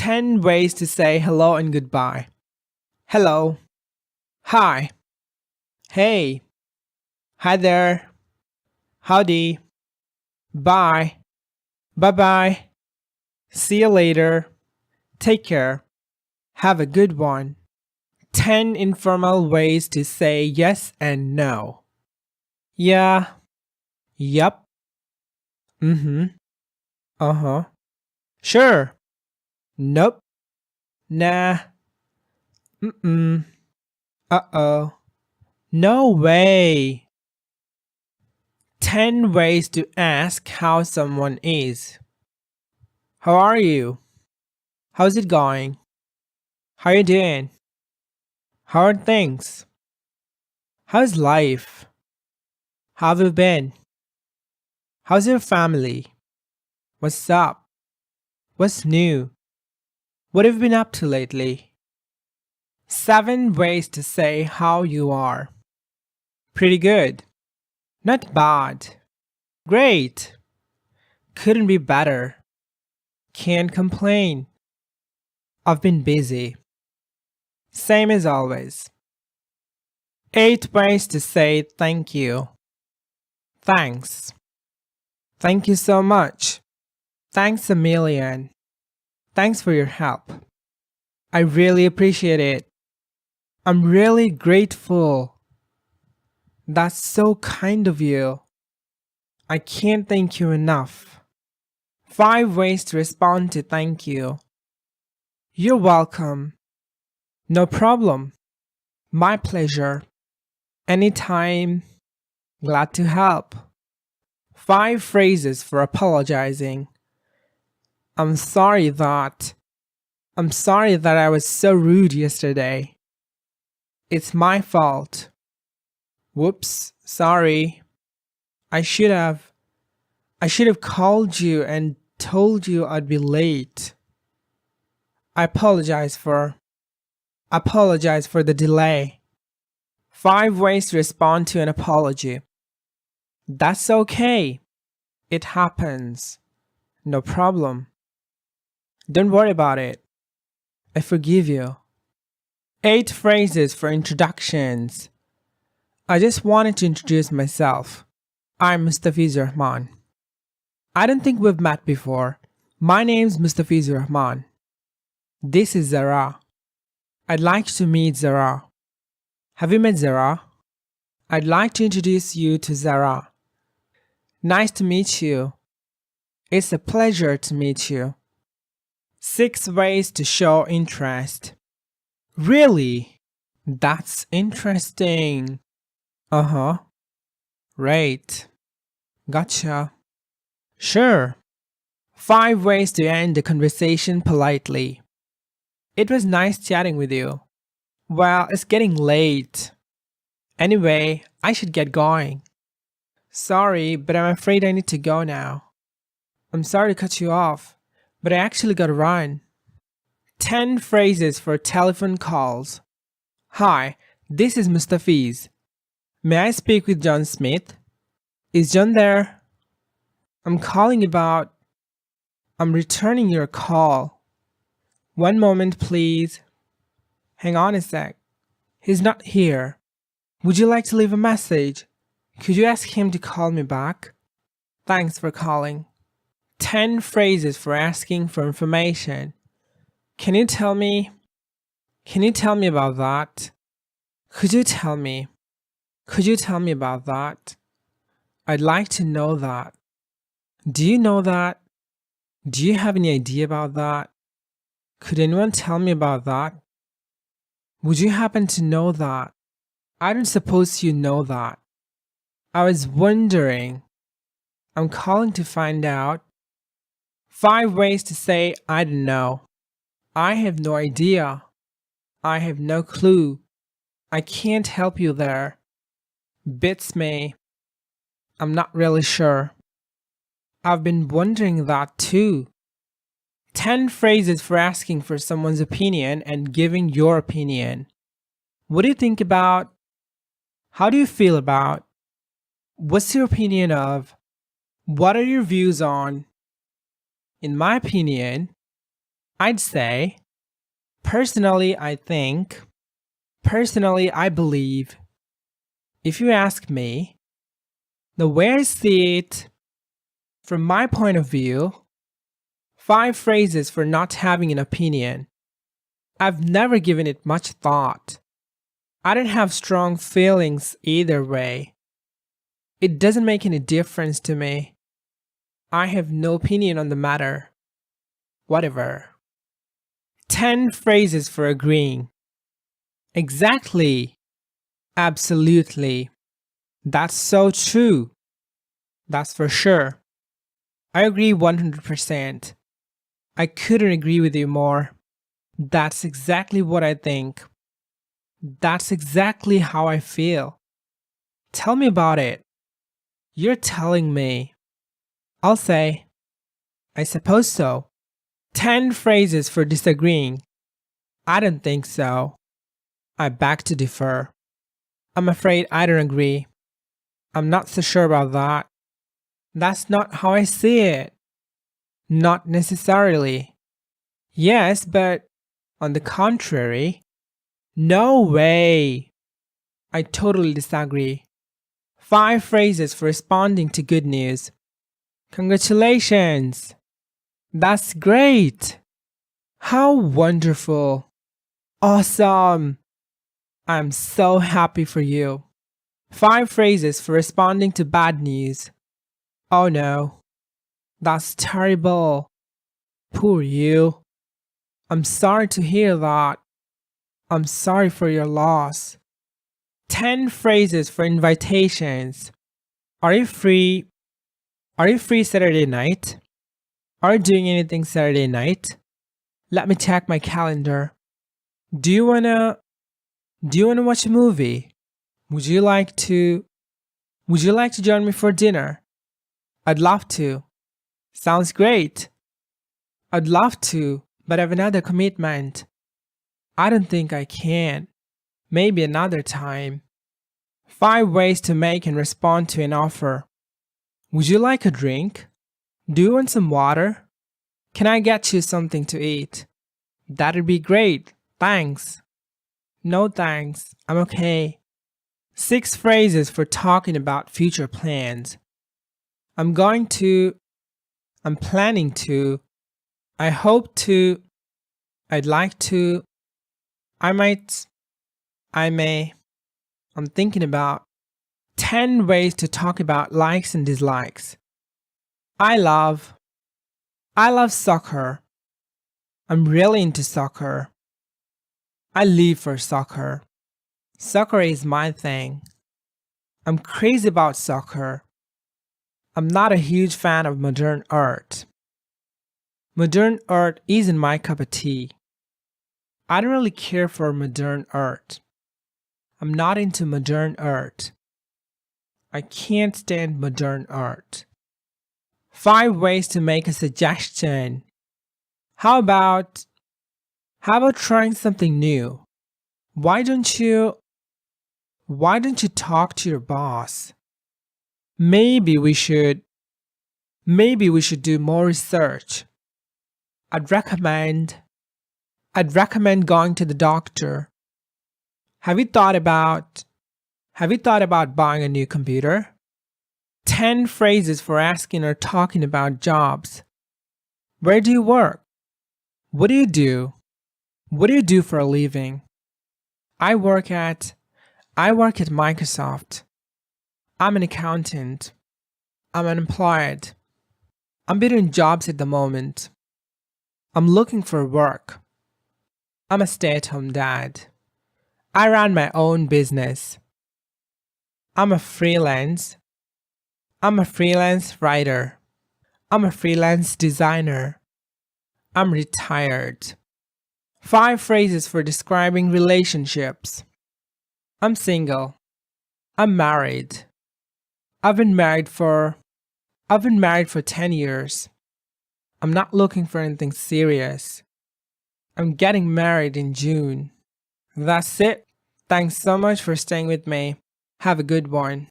10 ways to say hello and goodbye. Hello. Hi. Hey. Hi there. Howdy. Bye. Bye bye. See you later. Take care. Have a good one. 10 informal ways to say yes and no. Yeah. Yup. Mm-hmm. Uh-huh. Sure. Nope. Nah. Mm-mm. Uh-oh. No way. 10 ways to ask how someone is. How are you? How's it going? How you doing? How are things? How's life? How have you been? How's your family? What's up? What's new? What have you been up to lately? 7 ways to say how you are. Pretty good. Not bad. Great. Couldn't be better. Can't complain. I've been busy. Same as always. 8 ways to say thank you. Thanks. Thank you so much. Thanks a million. Thanks for your help. I really appreciate it. I'm really grateful. That's so kind of you. I can't thank you enough. 5 ways to respond to thank you. You're welcome. No problem. My pleasure. Anytime. Glad to help. 5 phrases for apologizing. I'm sorry that I was so rude yesterday. It's my fault. Whoops, sorry. I should have called you and told you I'd be late. I apologize for the delay. 5 ways to respond to an apology. That's okay. It happens. No problem. Don't worry about it. I forgive you. 8 phrases for introductions. I just wanted to introduce myself. I'm Mustafiz Rahman. I don't think we've met before. My name's Mustafiz Rahman. This is Zara. I'd like to meet Zara. Have you met Zara? I'd like to introduce you to Zara. Nice to meet you. It's a pleasure to meet you. 6 ways to show interest. Really? That's interesting. Uh-huh. Right. Gotcha. Sure. 5 ways to end the conversation politely. It was nice chatting with you. Well, it's getting late. Anyway, I should get going. Sorry, but I'm afraid I need to go now. I'm sorry to cut you off, but I actually gotta run. 10 phrases for telephone calls. Hi, this is Mustafiz. May I speak with John Smith? Is John there? I'm returning your call. One moment, please. Hang on a sec. He's not here. Would you like to leave a message? Could you ask him to call me back? Thanks for calling. 10 phrases for asking for information. Can you tell me about that? Could you tell me about that? I'd like to know that. Do you know that? Do you have any idea about that? Could anyone tell me about that? Would you happen to know that? I don't suppose you know that. I was wondering. I'm calling to find out. 5 ways to say I don't know. I have no idea. I have no clue. I can't help you there. Bits me. I'm not really sure. I've been wondering that too. 10 phrases for asking for someone's opinion and giving your opinion. What do you think about? How do you feel about? What's your opinion of? What are your views on? In my opinion, I'd say, personally, I think, personally, I believe. If you ask me, the way I see it, from my point of view, 5 phrases for not having an opinion. I've never given it much thought. I don't have strong feelings either way. It doesn't make any difference to me. I have no opinion on the matter. Whatever. 10 phrases for agreeing. Exactly. Absolutely. That's so true. That's for sure. I agree 100%. I couldn't agree with you more. That's exactly what I think. That's exactly how I feel. Tell me about it. You're telling me. I'll say, I suppose so. 10 phrases for disagreeing. I don't think so. I beg to differ. I'm afraid I don't agree. I'm not so sure about that. That's not how I see it. Not necessarily. Yes, but on the contrary. No way. I totally disagree. 5 phrases for responding to good news. Congratulations. That's great. How wonderful. Awesome. I'm so happy for you. 5 phrases for responding to bad news. Oh no. That's terrible. Poor you. I'm sorry to hear that. I'm sorry for your loss. 10 phrases for invitations. Are you free? Are you free Saturday night? Are you doing anything Saturday night? Let me check my calendar. Do you wanna watch a movie? Would you like to join me for dinner? I'd love to. Sounds great. I'd love to, but I have another commitment. I don't think I can. Maybe another time. 5 ways to make and respond to an offer. Would you like a drink? Do you want some water? Can I get you something to eat? That'd be great. Thanks. No thanks. I'm okay. 6 phrases for talking about future plans. I'm planning to, I hope to, I'd like to, I might, I may, I'm thinking about. 10 ways to talk about likes and dislikes. I love soccer. I'm really into soccer. I live for soccer. Soccer is my thing. I'm crazy about soccer. I'm not a huge fan of modern art. Modern art isn't my cup of tea. I don't really care for modern art. I'm not into modern art. I can't stand modern art. 5 ways to make a suggestion. How about trying something new? Why don't you talk to your boss? Maybe we should do more research. I'd recommend going to the doctor. Have you thought about buying a new computer? 10 phrases for asking or talking about jobs. Where do you work? What do you do? What do you do for a living? I work at Microsoft. I'm an accountant. I'm unemployed. I'm between jobs at the moment. I'm looking for work. I'm a stay-at-home dad. I run my own business. I'm a freelance writer. I'm a freelance designer. I'm retired. 5 phrases for describing relationships. I'm single. I'm married. I've been married for 10 years. I'm not looking for anything serious. I'm getting married in June. That's it. Thanks so much for staying with me. Have a good one.